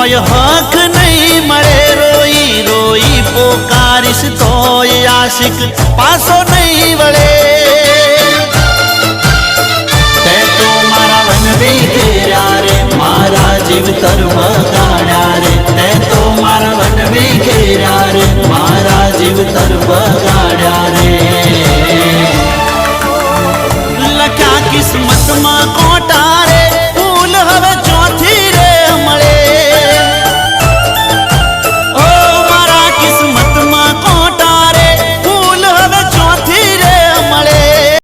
તોય હક નહીં મળે રોઈ રોઈ પોકારીશ તોય આશિક પાછો નહીં વળે તે તો મારા વનવી ઘેર્યા રે મારા જીવતર બગાડ્યા રે તે તો મારા વનવી ઘેર્યા રે મારા જીવતર બગાડ્યા રે લખ્યા કિસ્મત